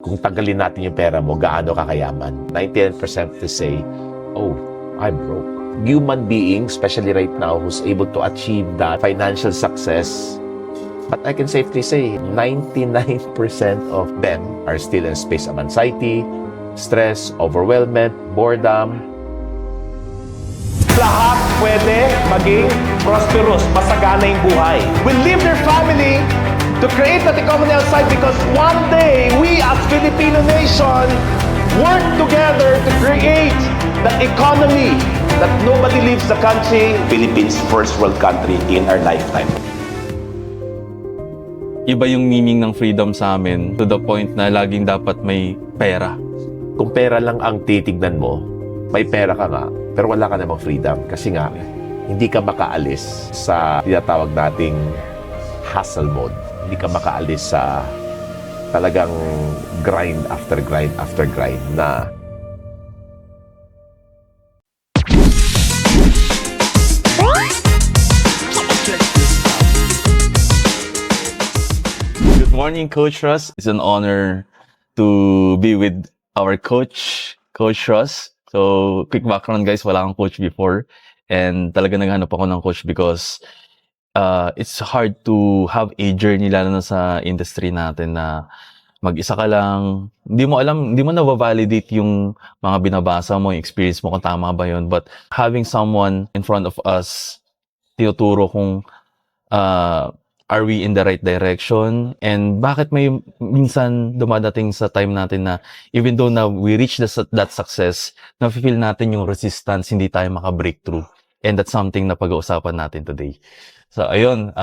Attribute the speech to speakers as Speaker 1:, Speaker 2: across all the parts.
Speaker 1: kung tanggalin natin yung pera mo, gaano ka kayaman. 99% to say, oh, I'm broke. Human being, especially right now, who's able to achieve that financial success, but I can safely say 99% of them are still in a space of anxiety, stress, overwhelmment, boredom.
Speaker 2: Lahat pwede maging prosperous, masagana yung buhay. We leave their family to create that economy outside because one day, we as Filipino nation work together to create that economy that nobody leaves the country. Philippines, first world country in our lifetime.
Speaker 3: Iba yung meaning ng freedom sa amin to the point na laging dapat may pera.
Speaker 1: Kung pera lang ang titignan mo, may pera ka nga, pero wala ka namang freedom. Kasi nga, hindi ka makaalis sa tinatawag nating hustle mode. Hindi ka makaalis sa talagang grind after grind after grind na
Speaker 3: Good morning, Coach Russ. It's an honor to be with our coach, Coach Russ. So, quick background guys, wala akong coach before. And talaga naghanap ako ng coach because it's hard to have a journey lalo na sa industry natin na mag-isa ka lang. Hindi mo alam, hindi mo na-validate yung mga binabasa mo, yung experience mo kung tama ba yun. But having someone in front of us, tinuturo kung are we in the right direction? And bakit may minsan dumadating sa time natin na even though na we reach that success, na-feel natin yung resistance, hindi tayo maka-breakthrough. And that's something na pag-uusapan natin today. So, ayun,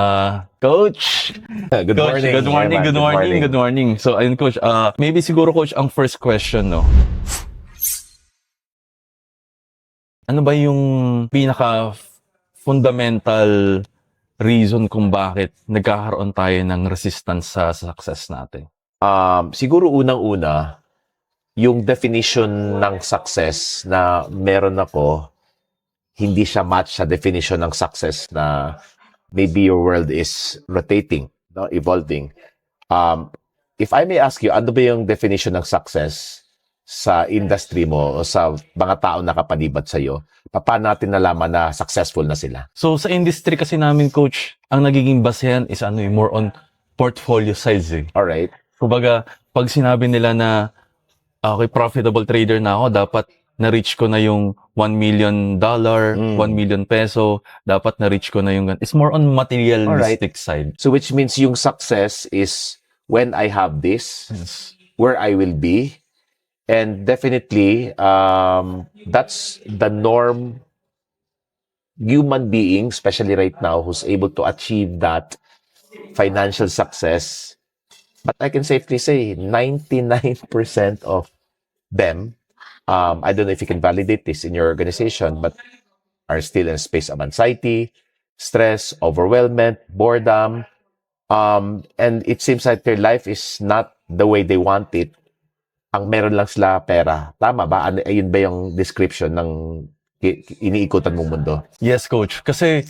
Speaker 3: Coach!
Speaker 1: Good
Speaker 3: Coach,
Speaker 1: morning.
Speaker 3: good morning,
Speaker 1: Evan.
Speaker 3: good morning, good morning. So, ayun, Coach, maybe siguro, Coach, ang first question, no? Ano ba yung pinaka-fundamental reason kung bakit nagkakaroon tayo ng resistance sa success natin?
Speaker 1: Siguro unang-una, yung definition ng success na meron ako, hindi siya match sa definition ng success na maybe your world is rotating, no, evolving. If I may ask you, ano ba yung definition ng success sa industry mo o sa mga tao na kapalibat sa'yo? Paano natin nalaman na successful na sila?
Speaker 3: So, sa industry kasi namin, Coach, ang nagiging basehan is more on portfolio size, eh.
Speaker 1: Alright?
Speaker 3: Kumbaga, pag sinabi nila na okay, profitable trader na ako, dapat na-reach ko na yung $1 million, 1 million peso, dapat na-reach ko na yung... It's more on materialistic side.
Speaker 1: So which means yung success is when I have this,
Speaker 3: Yes.
Speaker 1: where I will be, and definitely that's the norm human being, especially right now, who's able to achieve that financial success. But I can safely say 99% of them, I don't know if you can validate this in your organization, but are still in a space of anxiety, stress, overwhelmment, boredom, and it seems like their life is not the way they want it. Ang meron lang sila pera. Tama ba? Ayun ba yung description ng iniikutan mong mundo?
Speaker 3: Yes, Coach. Kasi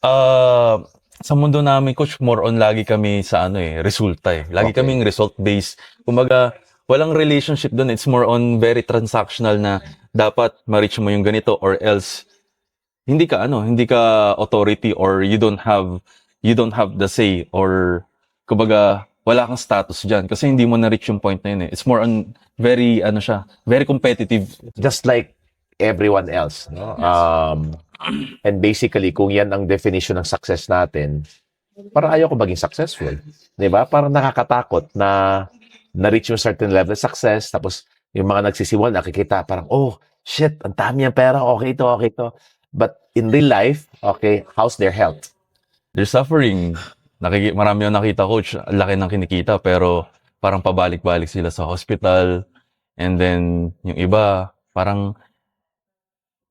Speaker 3: sa mundo namin, Coach, more on lagi kami sa resulta eh. Lagi
Speaker 1: Okay.
Speaker 3: kaming result-based. Kumbaga, walang relationship doon. It's more on very transactional na dapat ma-reach mo yung ganito or else hindi ka authority or you don't have the say or kumbaga wala kang status diyan kasi hindi mo na-reach yung point na yun eh. It's more on very very competitive.
Speaker 1: Just like everyone else, no? And basically, kung yan ang definition ng success natin, parang ayaw ko maging successful. Di ba? Parang nakakatakot na na-reach yung certain level of success, tapos yung mga nagsisimulan, nakikita parang, oh, shit, ang dami yung pera, okay to. But in real life, okay, how's their health?
Speaker 3: They're suffering. Marami yung nakita, Coach, laki ng kinikita pero parang pabalik-balik sila sa hospital and then yung iba parang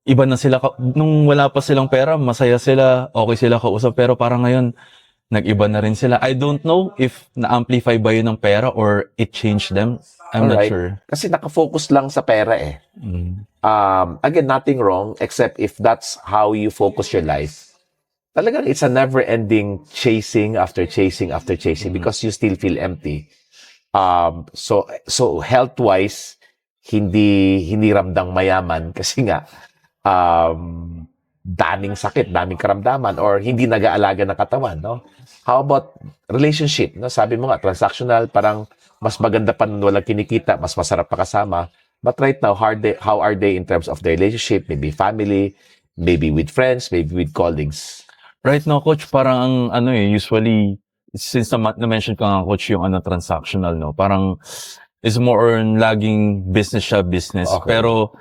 Speaker 3: iba na sila nung wala pa silang pera, masaya sila, okay sila kausap pero parang ngayon nag-iba na rin sila. I don't know if na-amplify ba yun ng pera or it changed them. I'm not
Speaker 1: Alright.
Speaker 3: sure.
Speaker 1: Kasi nakafocus lang sa pera eh. Again, nothing wrong except if that's how you focus your life. Talagang it's a never-ending chasing after chasing after chasing because you still feel empty. So health-wise, hindi ramdang mayaman kasi nga daming sakit, daming karamdaman, or hindi nag-aalaga ng katawan, no? How about relationship, no? Sabi mo nga, transactional, parang mas maganda pa nung walang kinikita, mas masarap pa kasama. But right now, how are they in terms of the relationship? Maybe family, maybe with friends, maybe with colleagues.
Speaker 3: Right now, coach, parang ang ano usually, since na-mention ko nga, coach, yung transactional, no? Parang is more on laging business siya, business.
Speaker 1: Okay.
Speaker 3: Pero,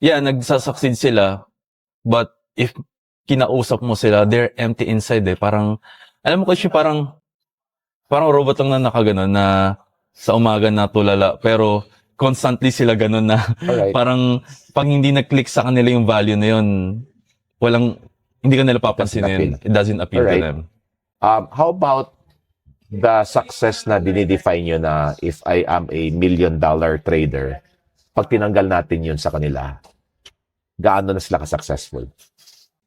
Speaker 3: yeah, nagsasucceed sila. But if kinausap mo sila, they're empty inside eh. Parang, alam mo coach, parang robot lang na nakaganon na sa umaga na tulala. Pero, constantly sila ganon na
Speaker 1: Alright.
Speaker 3: parang pag hindi nag-click sa kanila yung value na yun, hindi ka nila papansin
Speaker 1: Doesn't
Speaker 3: yun.
Speaker 1: appeal.
Speaker 3: It doesn't appeal to
Speaker 1: Alright.
Speaker 3: them.
Speaker 1: How about the success na dinidefine nyo na if I am a $1 million trader, pag tinanggal natin yun sa kanila, gaano na sila ka-successful?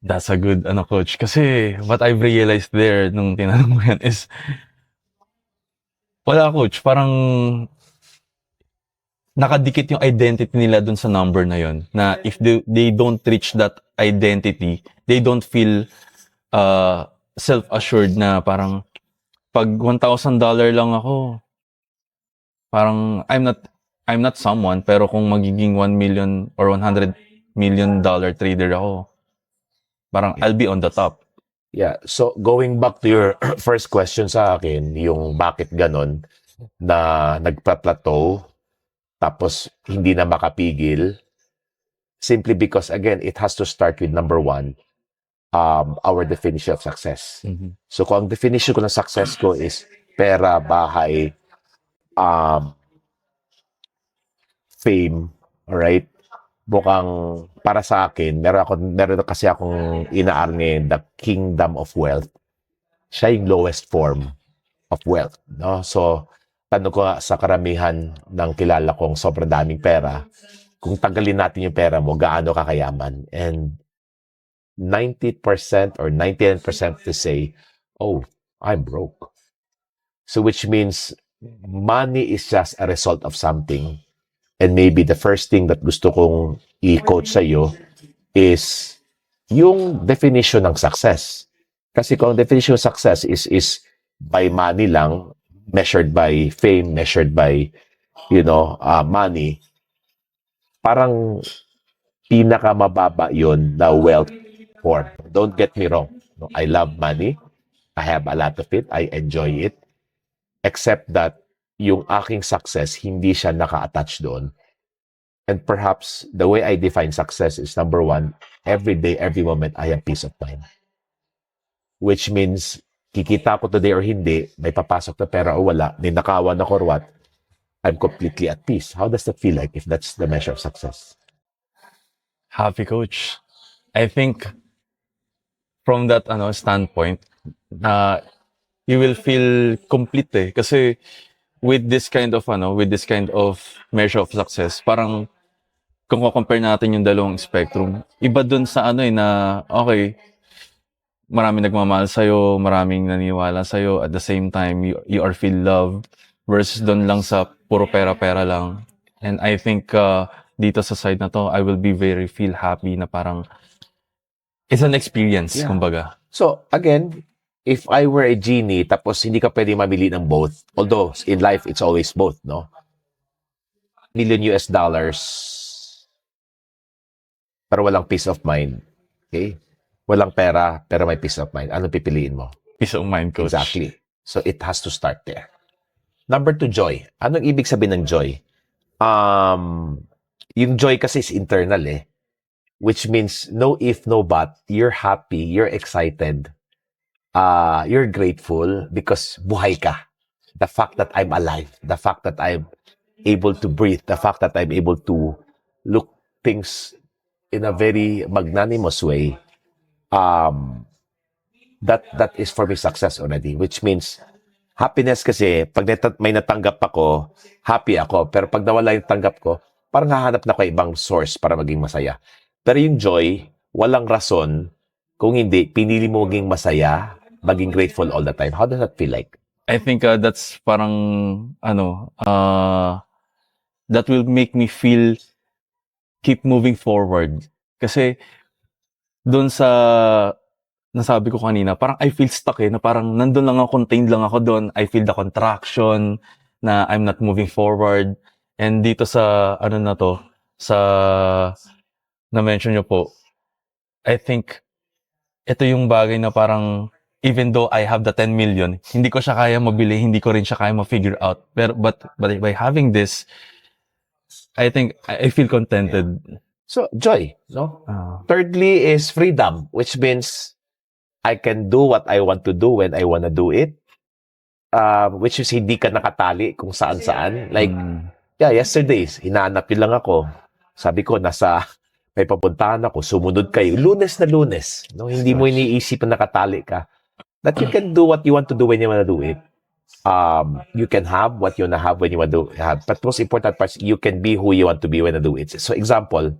Speaker 3: That's a good coach. Kasi what I've realized there nung tinanong mo yan is wala coach, parang nakadikit yung identity nila dun sa number na yon. Na if they don't reach that identity, they don't feel self-assured na parang pag $1,000 lang ako, parang I'm not someone, pero kung magiging 1 million or $100 million trader ako, parang I'll be on the top.
Speaker 1: Yeah. So, going back to your first question sa akin, yung bakit ganon, na nagpa-plateau, tapos hindi na makapigil, simply because, again, it has to start with number one, our definition of success. So, kung ang definition ko ng success ko is pera, bahay, fame, alright? Mukhang para sa akin, meron kasi akong inaarni the kingdom of wealth. Siya yung lowest form of wealth, no? So, tanong ko nga sa karamihan ng kilala kong sobrang daming pera, kung tanggalin natin yung pera mo, gaano kakayaman? And 90% or 99% to say, oh, I'm broke. So, which means money is just a result of something. And maybe the first thing that gusto kong i-coach sa iyo is yung definition ng success. Kasi kung ang definition of success is by money lang, measured by fame, measured by, money, parang pinakamababa yon na wealth form. Don't get me wrong. No, I love money. I have a lot of it. I enjoy it. Except that yung aking success, hindi siya naka-attach doon. And perhaps the way I define success is number one, every day, every moment, I have peace of mind. Which means, kikita ko today or hindi, may papasok na pera o wala, ninakawan ako or what, I'm completely at peace. How does that feel like if that's the measure of success?
Speaker 3: Happy coach. I think from that standpoint, you will feel complete eh. Kasi with this kind of measure of success, parang kung compare natin yung dalawang spectrum, iba dun sa na okay, maraming nagmamahal sa'yo, maraming naniwala sa'yo, at the same time, you are feel love, versus dun lang sa puro pera-pera lang. And I think dito sa side na to, I will be very feel happy na parang it's an experience,
Speaker 1: Yeah.
Speaker 3: kumbaga.
Speaker 1: So, again, if I were a genie, tapos hindi ka pwede mamili ng both, although in life, it's always both, no? $1 million, pero walang peace of mind. Okay? Walang pera, pero may peace of mind. Anong pipiliin mo?
Speaker 3: Peace of mind, coach.
Speaker 1: Exactly. So, it has to start there. Number 2, joy. Anong ibig sabihin ng joy? Yung joy kasi is internal eh. Which means, no if, no but, you're happy, you're excited, you're grateful because buhay ka. The fact that I'm alive, the fact that I'm able to breathe, the fact that I'm able to look things in a very magnanimous way, that is for me success already. Which means, happiness kasi, pag may natanggap ako, happy ako. Pero pag nawala yung tanggap ko, parang hahanap na ko ibang source para maging masaya. Pero yung joy, walang rason kung hindi, pinili mo maging masaya, maging grateful all the time. How does that feel like?
Speaker 3: I think that's parang that will make me feel keep moving forward. Kasi doon sa nasabi ko kanina, parang I feel stuck na parang nandun lang ako, contained lang ako doon. I feel the contraction na I'm not moving forward. And dito sa na to, sa na-mention nyo po, I think ito yung bagay na parang even though I have the 10 million, hindi ko siya kaya mabili, hindi ko rin siya kaya ma-figure out. But by having this, I think I feel contented.
Speaker 1: So, joy, no?
Speaker 3: Ah.
Speaker 1: Thirdly is freedom, which means I can do what I want to do when I want to do it. Which is hindi ka nakatali kung saan-saan. Like, yesterday, hinahanap yun lang ako. Sabi ko, may papuntahan ako, sumunod kayo. Lunes na Lunes. No? Hindi mo iniisip na nakatali ka. That you can do what you want to do when you want to do it. You can have what you want to have when you want to have. But most important part, you can be who you want to be when you do it. So example,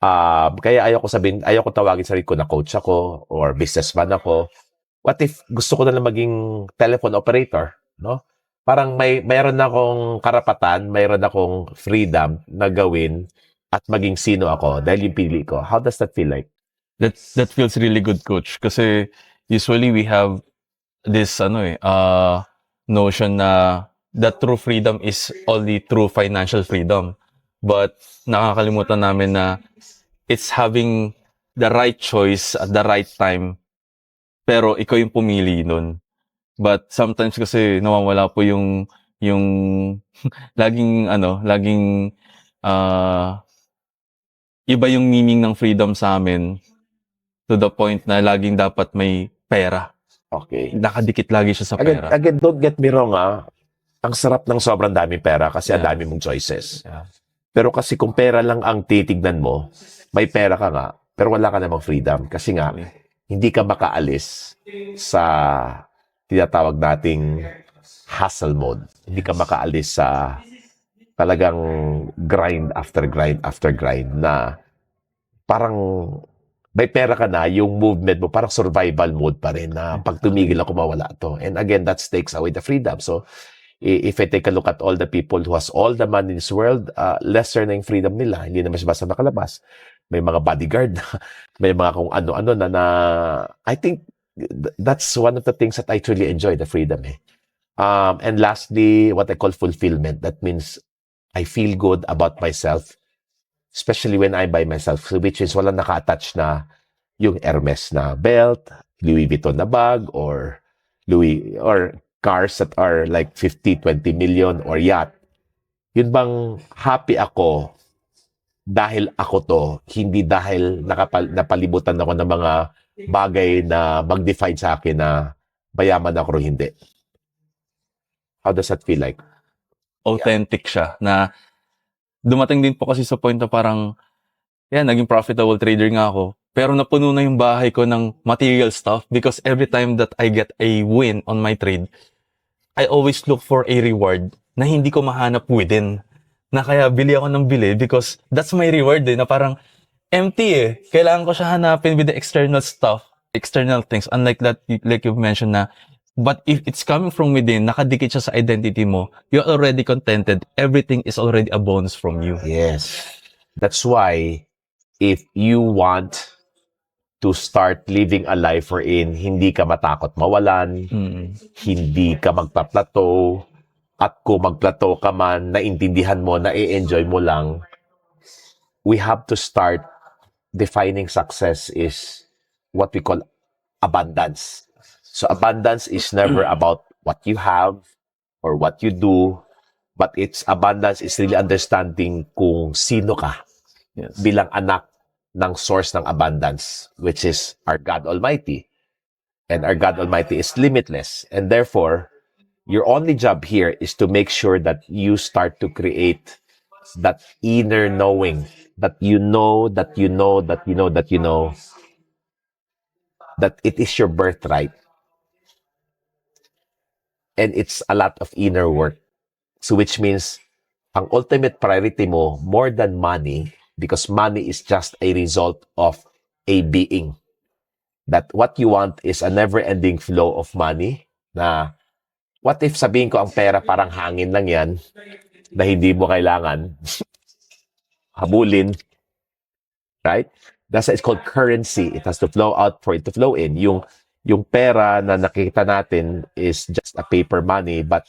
Speaker 1: kaya ayoko tawagin sarili ko na coach ako or businessman ako. What if gusto ko na lang maging telephone operator, no? Parang mayroon akong karapatan, mayroon akong freedom na gawin at maging sino ako dahil yung pili ko. How does that feel like?
Speaker 3: That feels really good, coach. Kasi usually we have this notion na that true freedom is only true financial freedom. But nakakalimutan namin na it's having the right choice at the right time. Pero ikaw yung pumili nun. But sometimes kasi nawawala po yung laging iba yung meaning ng freedom sa amin to the point na laging dapat may pera.
Speaker 1: Okay.
Speaker 3: Nakadikit lagi siya sa pera.
Speaker 1: Again, don't get me wrong, ang sarap ng sobrang daming pera kasi ang dami mong choices.
Speaker 3: Yeah.
Speaker 1: Pero kasi kung pera lang ang titignan mo, may pera ka nga, pero wala ka namang freedom. Kasi nga, hindi ka makaalis sa tinatawag nating hustle mode. Hindi ka makaalis sa talagang grind after grind after grind na parang may pera ka na, yung movement mo, parang survival mode pa rin na pag tumigil ako, mawala to. And again, that takes away the freedom. So, if I take a look at all the people who has all the money in this world, lesser na yung freedom nila. Hindi naman siya basta nakalabas. May mga bodyguard na, may mga kung ano-ano na I think that's one of the things that I truly enjoy, the freedom. And lastly, what I call fulfillment. That means I feel good about myself, especially when I'm by myself, which is walang naka-attach na yung Hermes na belt, Louis Vuitton na bag, or cars that are like 50, 20 million, or yacht. Yun bang happy ako dahil ako to, hindi dahil napalibutan ako ng mga bagay na mag-define sa akin na mayaman ako o hindi. How does that feel like?
Speaker 3: Authentic siya na dumating din po kasi sa point na parang naging profitable trader nga ako. Pero napuno na yung bahay ko ng material stuff because every time that I get a win on my trade, I always look for a reward na hindi ko mahanap within. Na kaya bili ako ng bili because that's my reward na parang empty Kailangan ko siya hanapin with the external stuff, external things. Unlike that, like you mentioned na, but if it's coming from within, nakadikit siya sa identity mo, you're already contented. Everything is already a bonus from you.
Speaker 1: Yes. That's why, if you want to start living a life wherein hindi ka matakot mawalan, hindi ka magpa-plateau, at kung mag-plateau ka man, naintindihan mo, na-enjoy mo lang, we have to start defining success is what we call abundance. So abundance is never about what you have or what you do, but abundance is really understanding kung sino ka bilang anak ng source ng abundance, which is our God Almighty. And our God Almighty is limitless. And therefore, your only job here is to make sure that you start to create that inner knowing, that you know that it is your birthright. And it's a lot of inner work. So which means, ang ultimate priority mo, more than money, because money is just a result of a being. That what you want is a never-ending flow of money na What if sabihin ko ang pera parang hangin lang yan na hindi mo kailangan habulin, right? That's why it's called currency. It has to flow out for it to flow in. Yung pera na nakikita natin is just a paper money, but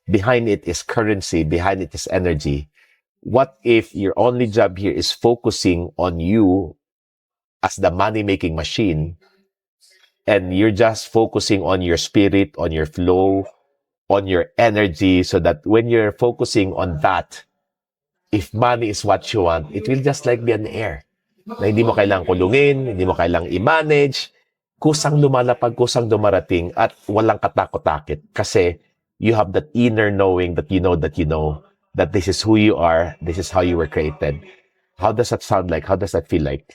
Speaker 1: behind it is currency, behind it is energy. What if your only job here is focusing on you as the money-making machine, and you're just focusing on your spirit, on your flow, on your energy, so that when you're focusing on that, if money is what you want, it will just like be an air. Na hindi mo kailangang kulungin, hindi mo kailangang i-manage, kusang lumalapag, kusang dumarating, at walang katakot-takit. Kasi you have that inner knowing that you know that this is who you are, this is how you were created. How does that sound like? How does that feel like?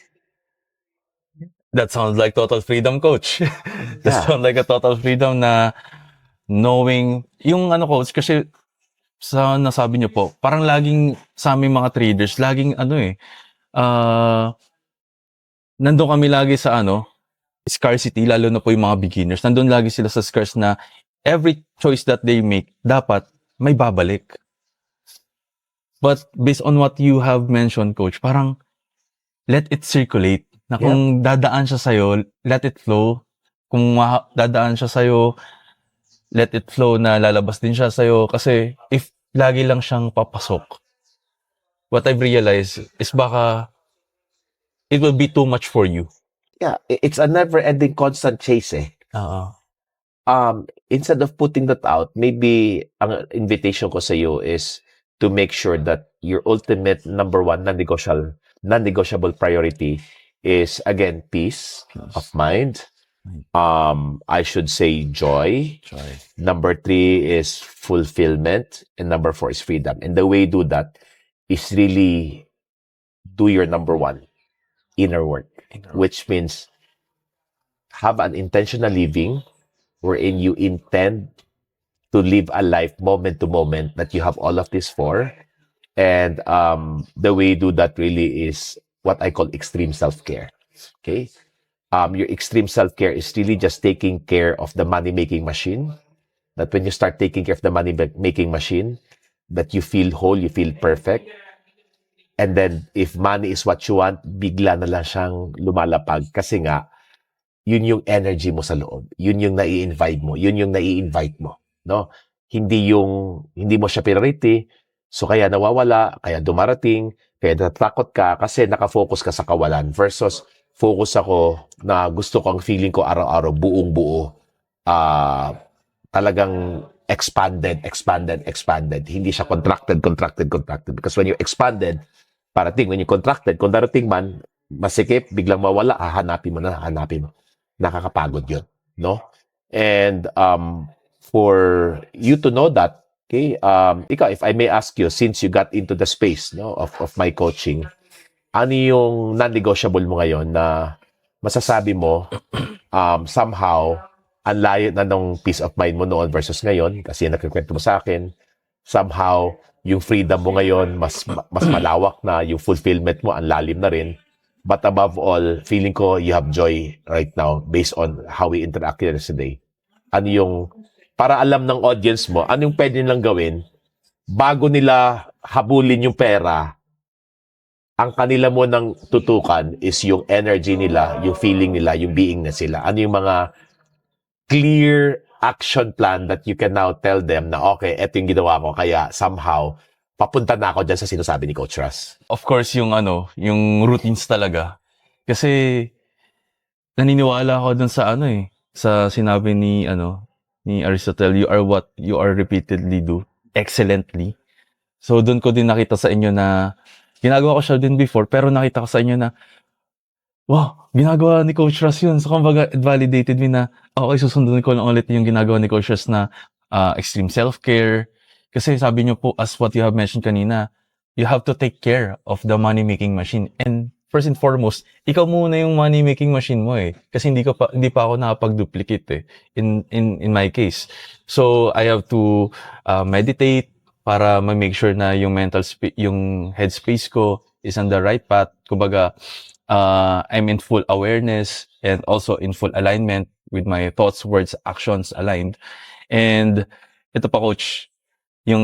Speaker 3: That sounds like total freedom, coach. That
Speaker 1: Yeah.
Speaker 3: sounds like a total freedom na knowing, yung ano, coach, kasi sa nasabi niyo po, parang laging sa aming mga traders, laging nandun kami lagi sa scarcity, lalo na po yung mga beginners. Nandun lagi sila sa scarce na every choice that they make, dapat may babalik. But based on what you have mentioned, coach, parang let it circulate. Na kung dadaan siya sa'yo, let it flow. Kung dadaan siya sa'yo, let it flow na lalabas din siya sa'yo. Kasi if lagi lang siyang papasok, what I've realized is baka it will be too much for you.
Speaker 1: Yeah, it's a never-ending constant chase eh. Instead of putting that out, maybe ang invitation ko sa iyo is to make sure that your ultimate number one non-negotiable priority is, again, peace of mind. I should say joy. Number 3 is fulfillment, and number 4 is freedom. And the way you do that is really do your number one, inner work, which means have an intentional living wherein you intend to live a life moment to moment that you have all of this for. And the way you do that really is what I call extreme self-care. Okay? Your extreme self-care is really just taking care of the money-making machine. That when you start taking care of the money-making machine, that you feel whole, you feel perfect. And then, if money is what you want, bigla na lang siyang lumalapag. Kasi nga, yun yung energy mo sa loob. Yun yung nai-invite mo. Yun yung nai-invite mo. No? Hindi mo siya priority. So, kaya nawawala, kaya dumarating, kaya natatakot ka kasi nakafocus ka sa kawalan versus focus ako na gusto ko ang feeling ko araw-araw buong-buo. Talagang expanded. Hindi siya contracted. Because when you expanded, when you contracted, kung darating man, masikip, biglang mawala, hanapin mo. Nakakapagod yun. No? And for you to know that, okay, ikaw, if I may ask you, since you got into the space of my coaching, ano yung non-negotiable mo ngayon na masasabi mo somehow ang layo na ng peace of mind mo noon versus ngayon kasi yung nagkikwento mo sa akin, somehow yung freedom mo ngayon mas malawak na, yung fulfillment mo ang lalim na rin, but above all, feeling ko you have joy right now based on how we interact yesterday. Ano yung, para alam ng audience mo, ano yung pwede nilang gawin bago nila habulin yung pera, ang kanila mo nang tutukan is yung energy nila, yung feeling nila, yung being na sila. Ano yung mga clear action plan that you can now tell them na, okay, eto yung ginawa ko, kaya somehow, papunta na ako dyan sa sinasabi ni Coach Russ.
Speaker 3: Of course, yung routines talaga. Kasi, naniniwala ako dun sa sa sinabi ni Aristotle, you are what you are repeatedly do excellently. So, dun ko din nakita sa inyo na, ginagawa ko siya din before, pero nakita ko sa inyo na, wow, ginagawa ni Coach Russ yun. So, kumbaga, it validated me na, okay, susunduin ko lang ulit yung ginagawa ni Coach Russ na extreme self-care. Kasi sabi niyo po, as what you have mentioned kanina, you have to take care of the money-making machine. And first and foremost, ikaw muna yung money-making machine mo eh. Kasi hindi pa ako nakapag-duplicate eh, in my case. So, I have to meditate para ma-make sure na yung yung headspace ko is on the right path. Kumbaga, I'm in full awareness and also in full alignment with my thoughts, words, actions aligned. And ito pa coach, yung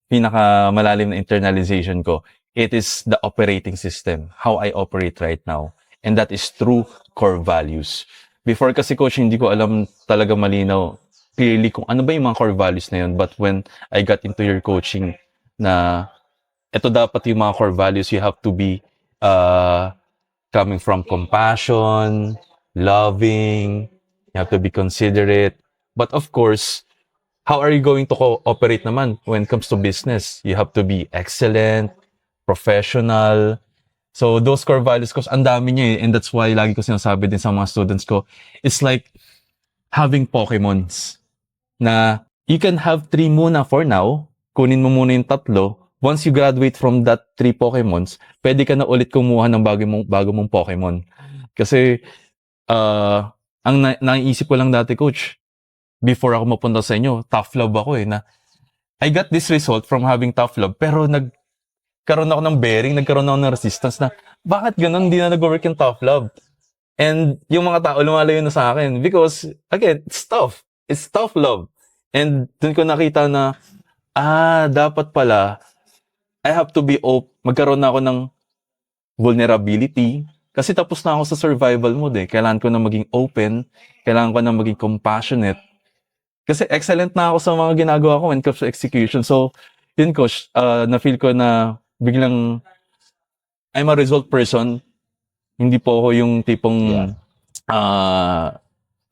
Speaker 3: pinakamalalim na internalization ko, it is the operating system, how I operate right now. And that is through core values. Before kasi coach, hindi ko alam talaga malinaw clearly kung ano ba yung mga core values na yun. But when I got into your coaching na ito dapat yung mga core values, you have to be coming from compassion, loving, you have to be considerate. But of course, how are you going to cooperate naman when it comes to business? You have to be excellent, professional. So those core values, because ang dami niya eh. And that's why lagi ko sinasabi din sa mga students ko, it's like having Pokemons na you can have 3 muna for now, kunin mo muna yung 3. Once you graduate from that 3 Pokemons, pwede ka na ulit kumuha ng bago mong Pokemon. Kasi ang naiisip ko lang dati, coach, before ako mapunta sa inyo, tough love ako eh, na I got this result from having tough love, pero nagkaroon ako ng bearing, nagkaroon ako ng resistance na, bakit ganun, hindi na nag-work yung tough love? And yung mga tao lumalayo na sa akin because, again, it's tough. It's tough love. And dun ko nakita na, dapat pala, I have to be open. Magkaroon na ako ng vulnerability. Kasi tapos na ako sa survival mode eh. Kailangan ko na maging open. Kailangan ko na maging compassionate. Kasi excellent na ako sa mga ginagawa ko when it comes to execution. So, yun coach, na-feel ko na biglang I'm a result person. Hindi po ako yung tipong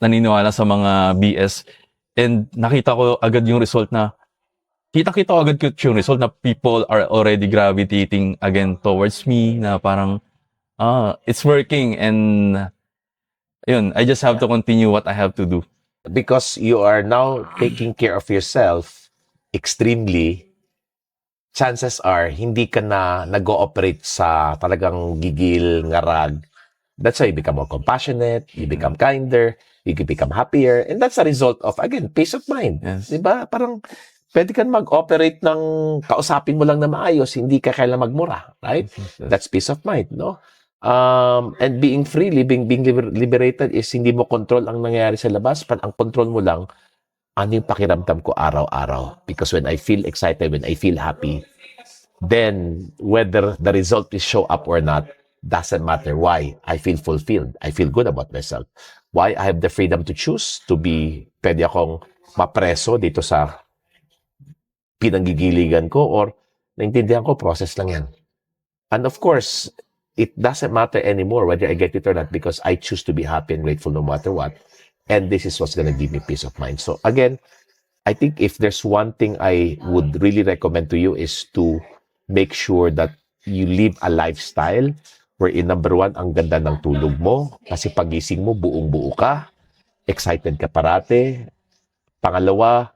Speaker 3: naniniwala sa mga BS. And nakita ko agad yung result na kita-kita ko agad yung result na people are already gravitating again towards me na parang it's working and yun, I just have to continue what I have to do.
Speaker 1: Because you are now taking care of yourself extremely, chances are, hindi ka na nag-ooperate sa talagang gigil, ngarag. That's why you become more compassionate, you become kinder, you become happier, and that's a result of, again, peace of mind.
Speaker 3: Yes.
Speaker 1: Diba? Parang, pwede ka mag-operate ng kausapin mo lang na maayos, hindi ka kailangan magmura, right?
Speaker 3: Yes.
Speaker 1: That's peace of mind, no? And being free, being liberated is hindi mo control ang nangyayari sa labas, but ang control mo lang, ano yung pakiramdam ko araw-araw. Because when I feel excited, when I feel happy, then whether the result is show up or not, doesn't matter. Why? I feel fulfilled. I feel good about myself. Why? I have the freedom to choose to be, pwede akong mapreso dito sa pinanggigiligan ko or naintindihan ko, process lang yan. And of course, it doesn't matter anymore whether I get it or not because I choose to be happy and grateful no matter what. And this is what's going to give me peace of mind. So again, I think if there's one thing I would really recommend to you is to make sure that you live a lifestyle wherein number 1, ang ganda ng tulog mo. Kasi pagising mo, buong-buo ka. Excited ka parate. Pangalawa,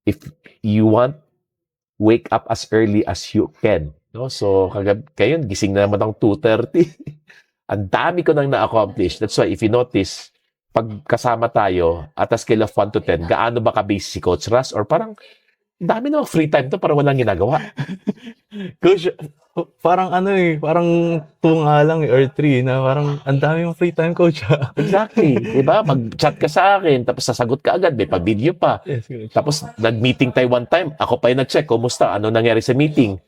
Speaker 1: if you want, wake up as early as you can. No? So, kayo, gising na naman ng 2:30. Ang dami ko nang na-accomplish. That's why, if you notice, pag kasama tayo, at a scale of 1 to 10, gaano ba ka-busy si Coach Russ? Or parang, dami namang free time to para walang ginagawa.
Speaker 3: Coach, parang parang 2 nga lang or 3 na parang ang dami yung free time, coach.
Speaker 1: Exactly. Diba? Mag-chat ka sa akin, tapos sasagot ka agad, may pa-video pa.
Speaker 3: Yes, coach.
Speaker 1: Tapos, nag-meeting tayo one time, ako pa yung nag-check, kumusta, ano nangyari sa meeting?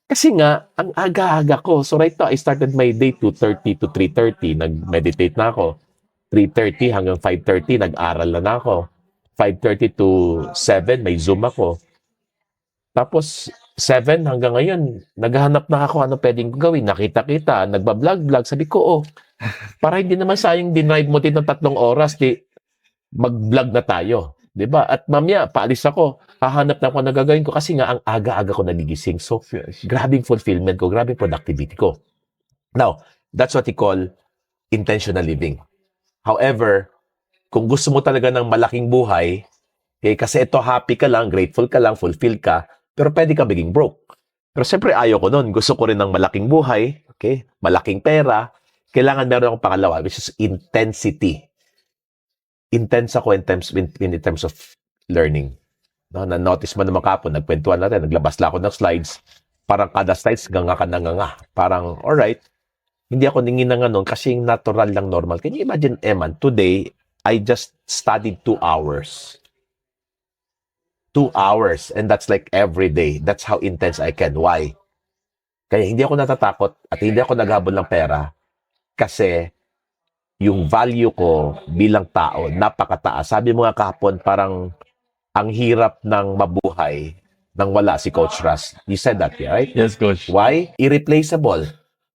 Speaker 1: Kasi nga, ang aga-aga ko. So right now, I started my day 2:30 to 3:30. Nag-meditate na ako. 3:30 hanggang 5:30, nag-aral na ako. 5:30 to 7, may Zoom ako. Tapos, 7 hanggang ngayon, naghahanap na ako ano pwedeng gawin. Nakita-kita, nagbablog-vlog. Sabi ko, para hindi naman sayang dinrive mo din ng 3 oras, mag-vlog na tayo. 'Di ba? At mamaya, paalis ako. Hahanap na ako na gagawin ko kasi nga ang aga-aga ko nagigising. So, grabing fulfillment ko, grabing productivity ko. Now, that's what we call intentional living. However, kung gusto mo talaga ng malaking buhay, kasi ito happy ka lang, grateful ka lang, fulfilled ka, pero pwede ka maging broke. Pero siyempre ayaw ko nun. Gusto ko rin ng malaking buhay, okay? Malaking pera. Kailangan meron akong pangalawa, which is intensity. Intense ako in terms of learning. No, na-notice mo naman kapon, nagkwentuhan natin, naglabas lang ako ng slides. Parang kada slides, ganga ka na nga. Parang, alright, hindi ako ningin na nga nun kasi natural lang normal. Can you imagine, Eman, today, I just studied 2 hours. 2 hours. And that's like every day. That's how intense I can. Why? Kaya hindi ako natatakot at hindi ako naghabol ng pera kasi yung value ko bilang tao, napakataas. Sabi mo nga kahapon, parang ang hirap ng mabuhay nang wala si Coach Russ. You said that, right?
Speaker 3: Yes, coach.
Speaker 1: Why? Irreplaceable.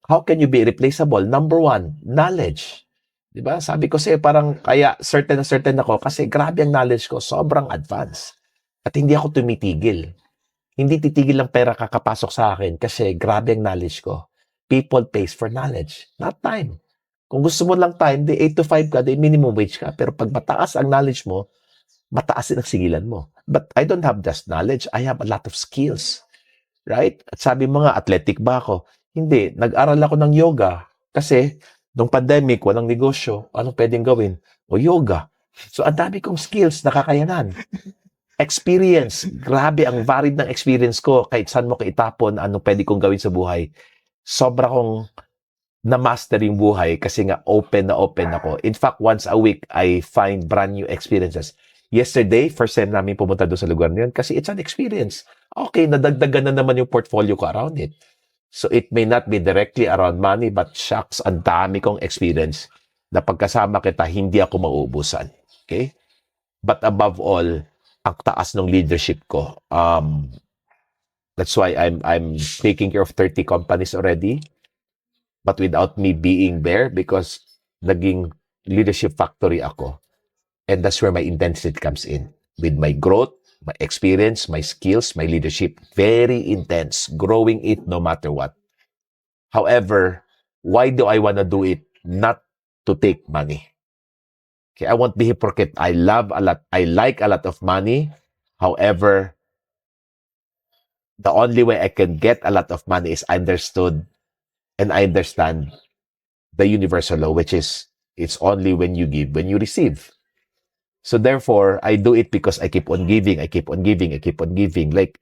Speaker 1: How can you be irreplaceable? Number one, knowledge. Diba? Sabi ko sa'yo, parang kaya certain na certain ako kasi grabe ang knowledge ko, sobrang advanced. At hindi ako tumitigil. Hindi titigil lang pera kakapasok sa akin kasi grabe ang knowledge ko. People pays for knowledge, not time. Kung gusto mo lang time, di 8 to 5 ka, di minimum wage ka. Pero pag mataas ang knowledge mo, mataas din ang sigilan mo. But I don't have just knowledge, I have a lot of skills. Right? At sabi mo nga, athletic ba ako? Hindi. Nag-aral ako ng yoga kasi nung pandemic, walang negosyo. Anong pwedeng gawin? O yoga. So, ang dami kong skills, nakakayanan. Experience. Grabe, ang varied ng experience ko. Kahit saan mo kaitapon, anong pwede kong gawin sa buhay. Sobra kong na-master yung buhay kasi nga open na open ako. In fact, once a week, I find brand new experiences. Yesterday, first time namin pumunta doon sa lugar na yun kasi it's an experience. Okay, nadagdagan na naman yung portfolio ko around it. So it may not be directly around money, but shucks, ang dami kong experience na pagkasama kita, hindi ako mauubusan. Okay? But above all, ang taas ng leadership ko. That's why I'm taking care of 30 companies already, but without me being there because naging leadership factory ako. And that's where my intensity comes in. With my growth, my experience, my skills, my leadership. Very intense. Growing it no matter what. However, why do I want to do it? Not to take money. Okay, I won't be hypocrite. I love a lot. I like a lot of money. However, the only way I can get a lot of money is understood and I understand the universal law, which is it's only when you give, when you receive. So therefore, I do it because I keep on giving, I keep on giving, I keep on giving. Like,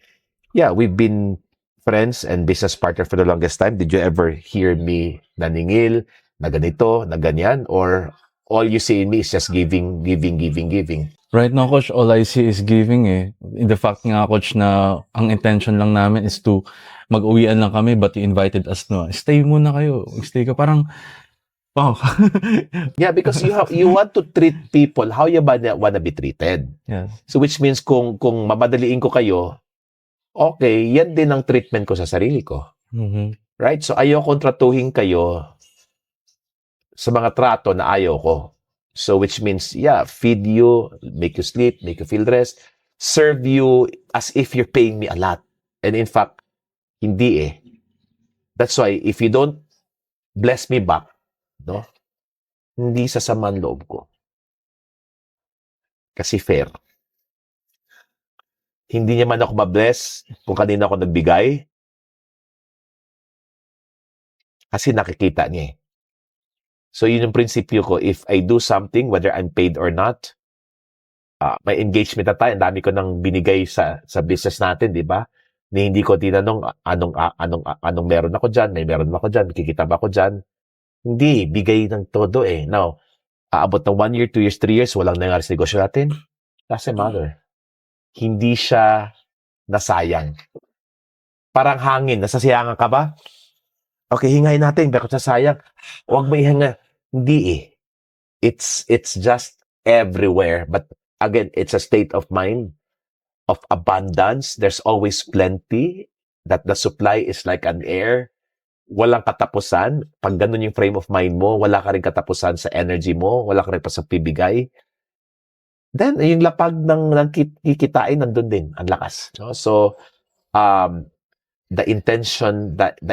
Speaker 1: yeah, we've been friends and business partner for the longest time. Did you ever hear me naningil, na ganito, na ganyan? Or all you see in me is just giving, giving, giving, giving?
Speaker 3: Right now, coach, all I see is giving eh. In the fact nga, coach, na ang intention lang namin is to mag-uwian lang kami but you invited us, no? Stay muna kayo. Stay ka. Parang, wow.
Speaker 1: Yeah, because you want to treat people how you wanna be treated.
Speaker 3: Yes.
Speaker 1: So which means kung mamadaliin ko kayo, okay, yan din ang treatment ko sa sarili ko.
Speaker 3: Mm-hmm.
Speaker 1: Right? So ayaw kontratuhin kayo sa mga trato na ayaw ko. So which means, yeah, feed you, make you sleep, make you feel rest, serve you as if you're paying me a lot. And in fact, hindi eh. That's why if you don't bless me back, no? Hindi sasaman loob ko. Kasi fair. Hindi niya man ako ma-bless kung kanina ako nagbigay. Kasi nakikita niya eh. So yun yung prinsipyo ko. If I do something, whether I'm paid or not, may engagement na tayo. Ang dami ko nang binigay sa business natin, di ba? Ni hindi ko tinanong anong meron ako dyan, may meron ako dyan, kikita ba ako dyan? Hindi, bigay ng todo eh. Now, aabot ng 1 year, 2 years, 3 years, walang nangyari sa negosyo natin. Doesn't matter. Hindi siya nasayang. Parang hangin, nasasayangan ka ba? Okay, hingayin natin, bakit nasayang? Huwag mo ihinga. Hindi eh. It's just everywhere. But again, it's a state of mind of abundance. There's always plenty. That the supply is like an air. Walang katapusan. Pag ganun yung frame of mind mo, wala ka rin katapusan sa energy mo, wala ka rin pa sa pibigay. Then, yung lapag ng kikitain, nandun din, ang lakas. No? So, the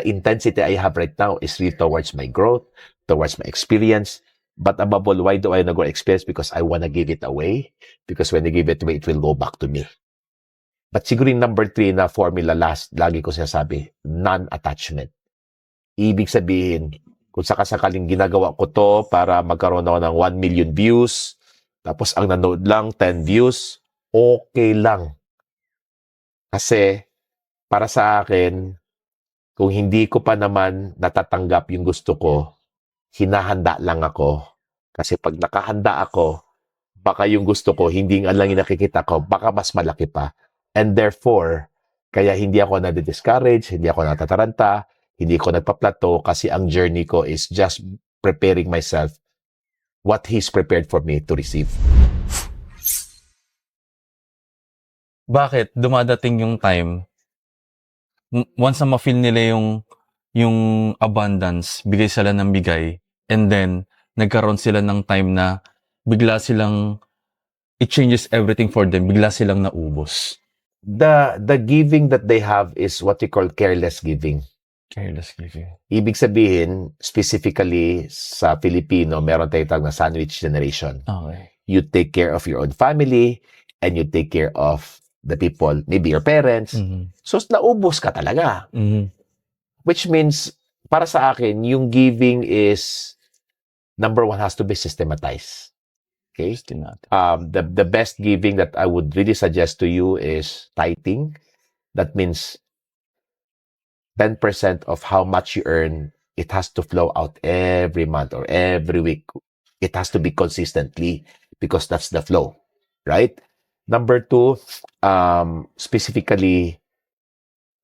Speaker 1: intensity I have right now is really towards my growth, towards my experience. But above all, why do I want to grow experience? Because I want to give it away. Because when I give it away, it will go back to me. But siguro yung number 3 na formula lagi ko sinasabi, non-attachment. Ibig sabihin, kung sakasakaling ginagawa ko to para magkaroon ako ng 1 million views, tapos ang nanood lang 10 views, okay lang. Kasi, para sa akin, kung hindi ko pa naman natatanggap yung gusto ko, hinahanda lang ako. Kasi pag nakahanda ako, baka yung gusto ko, hindi nga lang yung nakikita ko, baka mas malaki pa. And therefore, kaya hindi ako nadi-discourage, hindi ako natataranta, hindi ko nagpa-plateau kasi ang journey ko is just preparing myself what He's prepared for me to receive.
Speaker 3: Bakit dumadating yung time, once na ma-feel nila yung abundance, bigay sila ng bigay, and then, nagkaroon sila ng time na bigla silang, it changes everything for them, bigla silang naubos.
Speaker 1: The giving that they have is what we call careless giving.
Speaker 3: Careless giving.
Speaker 1: Ibig sabihin, specifically sa Filipino, meron tayong tawag na sandwich generation.
Speaker 3: Okay.
Speaker 1: You take care of your own family and you take care of the people, maybe your parents. So, naubos ka talaga. Which means, para sa akin, yung giving is, number one, has to be systematized. Okay? The best giving that I would really suggest to you is tithing. That means 10% of how much you earn, it has to flow out every month or every week. It has to be consistently because that's the flow, right? Number two, specifically,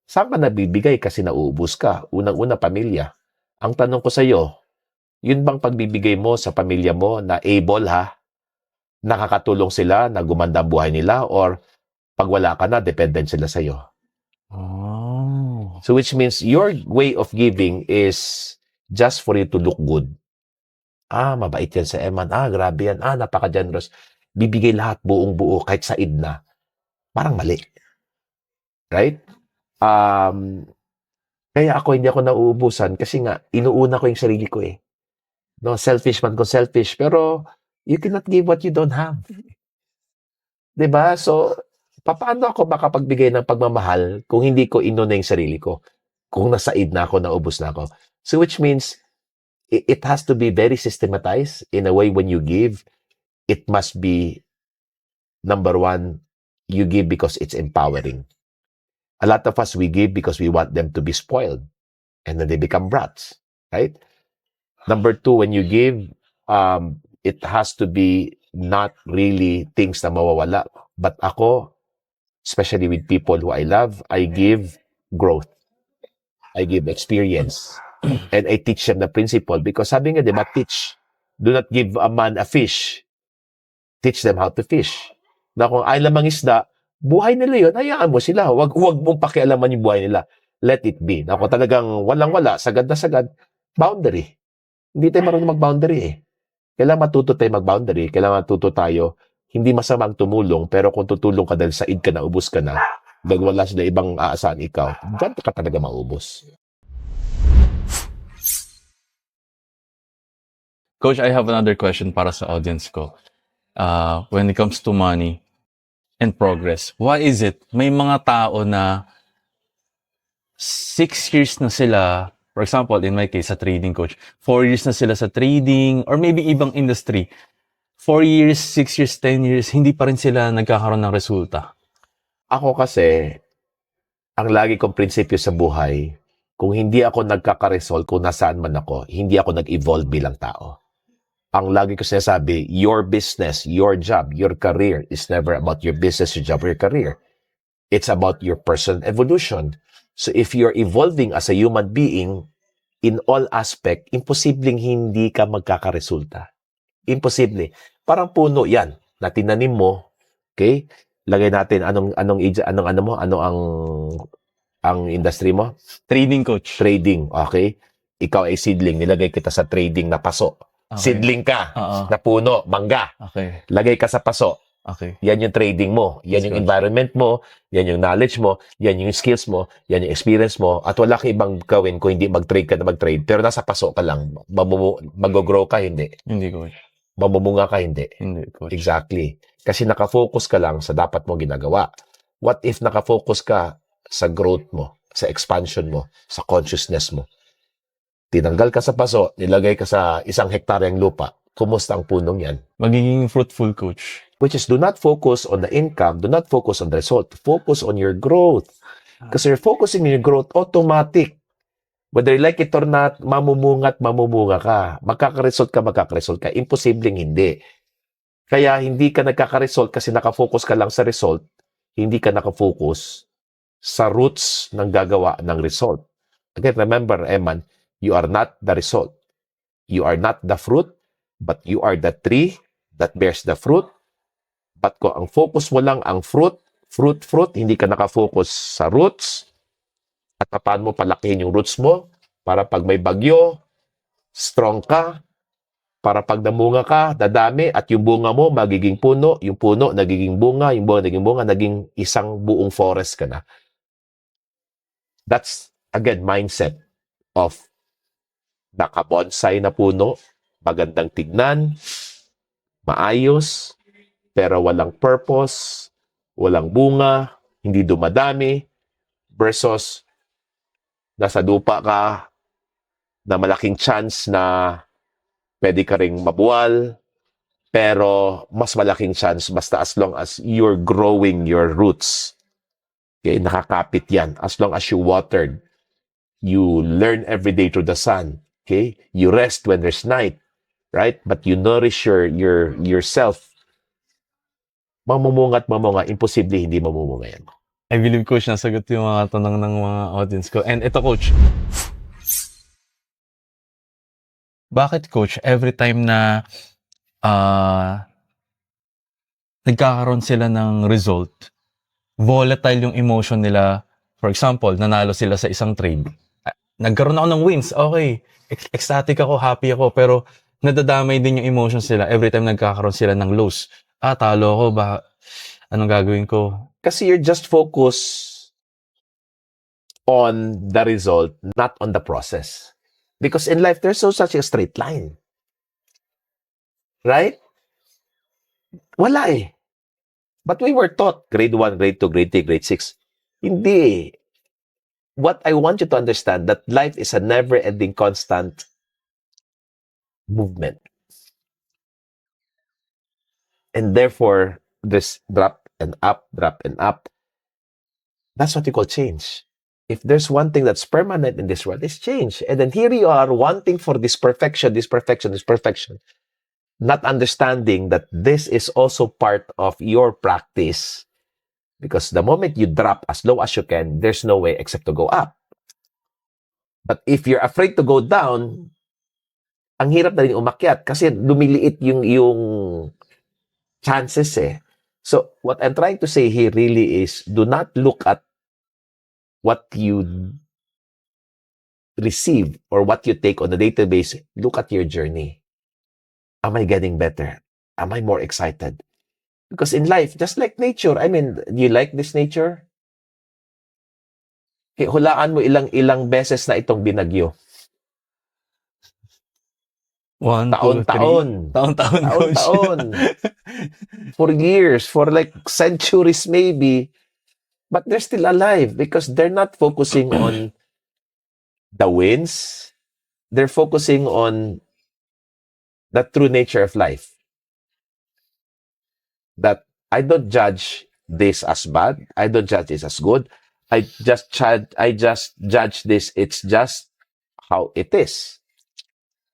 Speaker 1: saan ka nabibigay kasi nauubos ka? Unang-una, pamilya. Ang tanong ko sa iyo, yun bang pagbibigay mo sa pamilya mo na able nakakatulong sila na gumanda ang buhay nila or pag wala ka na, dependent sila sa iyo?
Speaker 3: Oh.
Speaker 1: So which means your way of giving is just for you to look good. Mabait yan sa Eman. Grabe yan. Napaka-generous. Bibigay lahat buong-buo kahit said na. Parang mali. Right? Kaya hindi ako nauubusan kasi nga, inuuna ko yung sarili ko eh. No, selfish man ko selfish. Pero, you cannot give what you don't have. Diba? So, paano ako makapagbigay ng pagmamahal kung hindi ko inuna yung sarili ko? Kung nasaid na ako, naubos na ako. So, which means, it has to be very systematized in a way when you give. It must be, number one, you give because it's empowering. A lot of us, we give because we want them to be spoiled. And then they become brats. Right? Number two, when you give, it has to be not really things na mawawala. But ako, especially with people who I love, I give growth. I give experience. And I teach them the principle. Because sabi nga, di ba, teach. Do not give a man a fish. Teach them how to fish. Na kung ay lamang isda, buhay nila yun, hayaan mo sila. Huwag mong pakialaman yung buhay nila. Let it be. Na kung talagang walang-wala, sagad na sagad, boundary. Hindi tayo marunong mag-boundary eh. Kailangan matuto tayo mag-boundary. Kailangan matuto tayo, hindi masamang tumulong, pero kung tutulong ka dahil said ka na, ubus ka na, dahil wala sila ibang aasahan ikaw, dyan ka talaga maubos.
Speaker 3: Coach, I have another question para sa audience ko. When it comes to money and progress, why is it may mga tao na 6 years na sila, for example, in my case, sa trading coach, 4 years na sila sa trading, or maybe ibang industry, 4 years, 6 years, 10 years, hindi pa rin sila nagkakaroon ng resulta?
Speaker 1: Ako kasi, ang lagi kong prinsipyo sa buhay, kung hindi ako nagkakaresol, kung nasaan man ako, hindi ako nag-evolve bilang tao. Ang lagi ko sinasabi, your business, your job, your career is never about your business, your job, or your career. It's about your personal evolution. So if you're evolving as a human being, in all aspect, imposibleng hindi ka magkakaresulta. Imposible. Parang puno yan, na tinanim mo, okay? Lagay natin, ang industry mo?
Speaker 3: Trading coach.
Speaker 1: Trading, okay? Ikaw ay seedling, nilagay kita sa trading na paso.
Speaker 3: Okay.
Speaker 1: Seedling ka,
Speaker 3: Oo.
Speaker 1: na puno, mangga.
Speaker 3: Okay.
Speaker 1: Lagay ka sa paso.
Speaker 3: Okay.
Speaker 1: Yan yung trading mo. Yan
Speaker 3: Yes,
Speaker 1: yung
Speaker 3: coach.
Speaker 1: environment mo. Yan yung knowledge mo. Yan yung skills mo. Yan yung experience mo. At wala kang ibang gawin kung hindi mag-trade ka na mag-trade. Pero nasa paso ka lang. Mag-grow ka, hindi.
Speaker 3: Hindi, coach.
Speaker 1: Mamumunga ka, hindi.
Speaker 3: Hindi, coach.
Speaker 1: Exactly. Kasi nakafocus ka lang sa dapat mo ginagawa. What if nakafocus ka sa growth mo, sa expansion mo, sa consciousness mo? Tinanggal ka sa paso, nilagay ka sa 1 hektaryang lupa. Kumusta ang punong yan?
Speaker 3: Magiging fruitful, coach.
Speaker 1: Which is, do not focus on the income, do not focus on the result, focus on your growth. Because you're focusing on your growth, automatic. Whether you like it or not, mamumunga ka. Magkakaresult ka. Imposibleng hindi. Kaya hindi ka nagkakaresult kasi nakafocus ka lang sa result, hindi ka nakafocus sa roots ng gagawa ng result. Again, remember, Eman, you are not the result. You are not the fruit, but you are the tree that bears the fruit. But kung ang focus mo lang ang fruit, hindi ka nakafocus sa roots, at paano mo palakihin yung roots mo para pag may bagyo, strong ka, para pag namunga ka, dadami, at yung bunga mo magiging puno, yung puno nagiging bunga, yung bunga naging bunga, naging isang buong forest ka na. That's, again, mindset of nakabonsai na puno, magandang tignan, maayos, pero walang purpose, walang bunga, hindi dumadami, versus nasa lupa ka na malaking chance na pwede ka ring mabuwal, pero mas malaking chance basta as long as you're growing your roots. Okay, nakakapit yan. As long as you watered, you learn every day through the sun. Okay, you rest when there's night, right? But you nourish yourself. Mamumunga at mamunga, imposible hindi mamumunga yan.
Speaker 3: I believe, Coach, nasagot yung mga tanong ng mga audience ko. And ito, Coach. Bakit, Coach, every time na nagkakaroon sila ng result, volatile yung emotion nila? For example, nanalo sila sa isang trade. Nagkaroon ako ng wins, okay. Ecstatic ako, happy ako, pero nadadamay din yung emotions nila every time nagkakaroon sila ng loss. Talo ako, anong gagawin ko?
Speaker 1: Kasi you're just focused on the result, not on the process. Because in life, there's no such a straight line. Right? Wala eh. But we were taught, grade 1, grade 2, grade 3, grade 6. Hindi. What I want you to understand, that life is a never-ending, constant movement. And therefore, this drop and up, drop and up. That's what you call change. If there's one thing that's permanent in this world, it's change. And then here you are wanting for this perfection, not understanding that this is also part of your practice. Because the moment you drop as low as you can, there's no way except to go up. But if you're afraid to go down, ang hirap na rin umakyat kasi lumiliit yung chances eh. So, what I'm trying to say here really is, do not look at what you receive or what you take on a daily basis. Look at your journey. Am I getting better? Am I more excited? Because in life, just like nature, I mean, you like this nature? Okay, hulaan mo ilang beses na itong binagyo.
Speaker 3: 1, 2, 3.
Speaker 1: Taon-taon.
Speaker 3: Taon-taon, Coach.
Speaker 1: Taon-taon. For years, for like centuries maybe. But they're still alive because they're not focusing on the wins. They're focusing on the true nature of life. That I don't judge this as bad. I don't judge this as good. I just judge this. It's just how it is.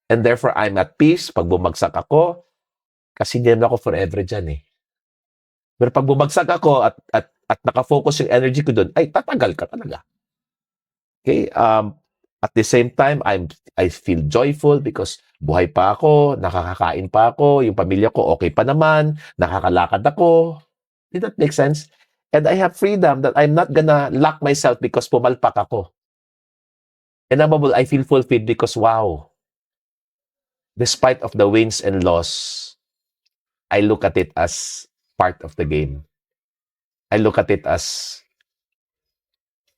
Speaker 1: And therefore, I'm at peace pag bumagsak ako kasi hindi naman ako forever dyan eh. Pero pag bumagsak ako at nakafocus yung energy ko doon, ay tatagal ka talaga. Okay? At the same time, I feel joyful because buhay pa ako, nakakakain pa ako, yung pamilya ko okay pa naman, nakakalakad ako. Did that make sense? And I have freedom that I'm not gonna lock myself because pumalpak ako. And above all, I feel fulfilled because wow, despite of the wins and loss, I look at it as part of the game. I look at it as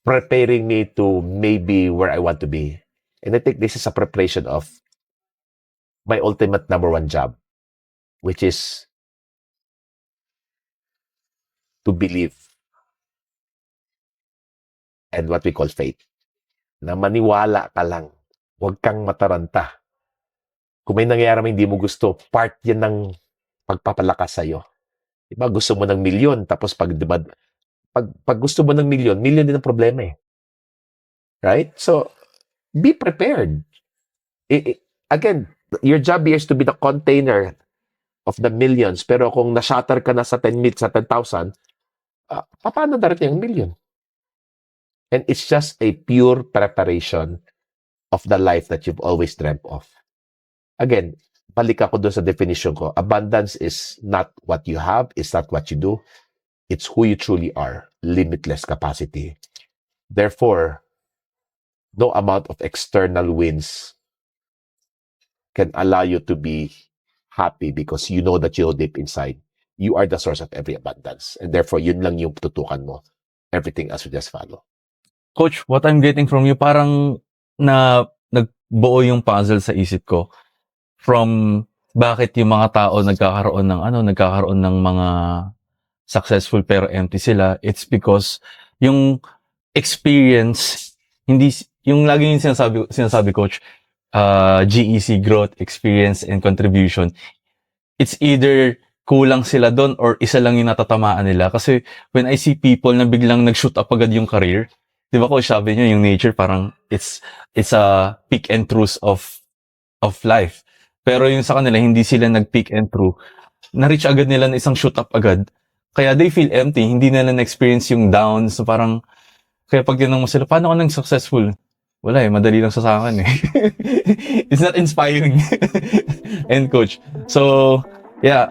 Speaker 1: preparing me to maybe where I want to be. And I think this is a preparation of my ultimate number one job, which is to believe and what we call faith. Na maniwala ka lang. Huwag kang mataranta. Kung may nangyayari hindi mo gusto, part yan ng pagpapalakas sa'yo. Diba, gusto mo ng milyon, tapos pag gusto mo ng milyon din ang problema eh. Right? So, be prepared. Again, your job here is to be the container of the millions. Pero kung na-shatter ka na sa 10,000, paano darating ang million? And it's just a pure preparation of the life that you've always dreamt of. Again, balik ako doon sa definition ko. Abundance is not what you have, it's not what you do. It's who you truly are. Limitless capacity. Therefore, no amount of external wins can allow you to be happy because you know that you deep inside, you are the source of every abundance. And therefore, yun lang yung tutukan mo. Everything else will just follow.
Speaker 3: Coach, what I'm getting from you, parang nagbuo yung puzzle sa isip ko from bakit yung mga tao nagkakaroon ng mga successful pero empty sila. It's because yung experience, hindi, yung lagi yung sinasabi coach, GEC, growth, experience, and contribution. It's either kulang sila doon or isa lang yung natatamaan nila. Kasi when I see people na biglang nag-shoot up agad yung career, di ba coach, sabi nyo, yung nature parang it's a peak and truth of life. Pero yung sa kanila, hindi sila nag-peak and true. Na-reach agad nila na isang shoot up agad. Kaya they feel empty. Hindi nila na-experience yung downs. So parang, kaya pag tinanong mo sila, paano ka nang successful? Wala madali lang sa akin eh. It's not inspiring. And coach. So, yeah,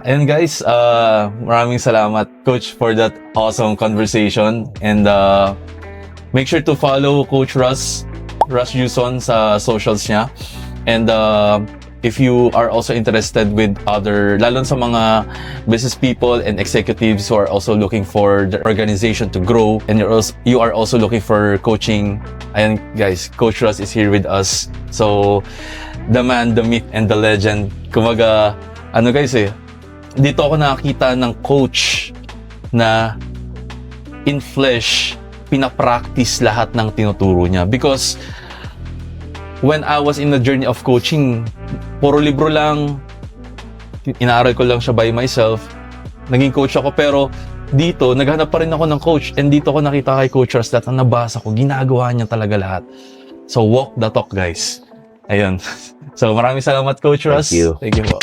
Speaker 3: and guys, maraming salamat coach for that awesome conversation. And make sure to follow Coach Russ Yuson sa socials niya. And if you are also interested with other, lalo sa mga business people and executives who are also looking for the organization to grow, and you are also looking for coaching, ayan guys, Coach Russ is here with us. So, the man, the myth, and the legend. Kumaga, guys dito ako nakakita ng coach na in flesh, pinapractice lahat ng tinuturo niya. Because, when I was in the journey of coaching, puro libro lang, inaaral ko lang siya by myself, naging coach ako, pero dito, naghanap pa rin ako ng coach, and dito ko nakita kay Coach Russ lahat na nabasa ko, ginagawa niya talaga lahat. So, walk the talk, guys. Ayun. So, maraming salamat, Coach Russ.
Speaker 1: Thank you.
Speaker 3: Thank you po.